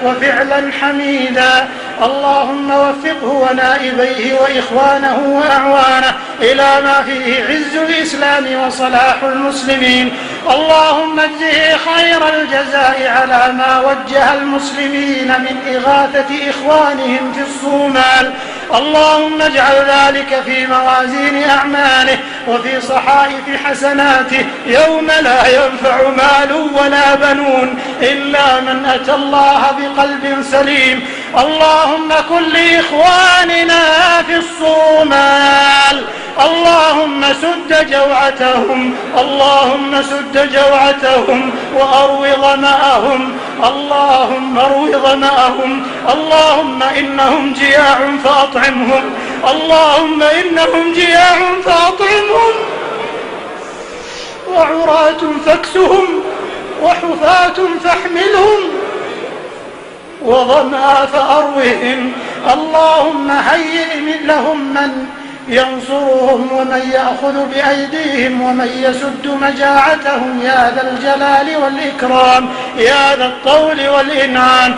وفعلا حميدا. اللهم وفقه ونائبيه وإخوانه وأعوانه إلى ما فيه عز الإسلام وصلاح المسلمين. اللهم اجزه خير الجزاء على ما وجه المسلمين من إغاثة إخوانهم في الصومال. اللهم اجعل ذلك في موازين أعماله وفي صحائف حسناته يوم لا ينفع مال ولا بنون إلا من أتى الله بقلب سليم. اللهم كن لإخواننا في الصومال، اللهم سد جوعتهم، اللهم سد جوعتهم وأروِ ظمأهم، اللهم أروِ ظمأهم. اللهم إنهم جياع فأطعمهم، اللهم إنهم جياع فأطعمهم، وعراة فاكسهم، وحفاة فاحملهم، وظمأ فأروهم. اللهم هيئ لهم من ينصرهم ومن يأخذ بأيديهم ومن يسد مجاعتهم يا ذا الجلال والإكرام يا ذا الطول والإنعام.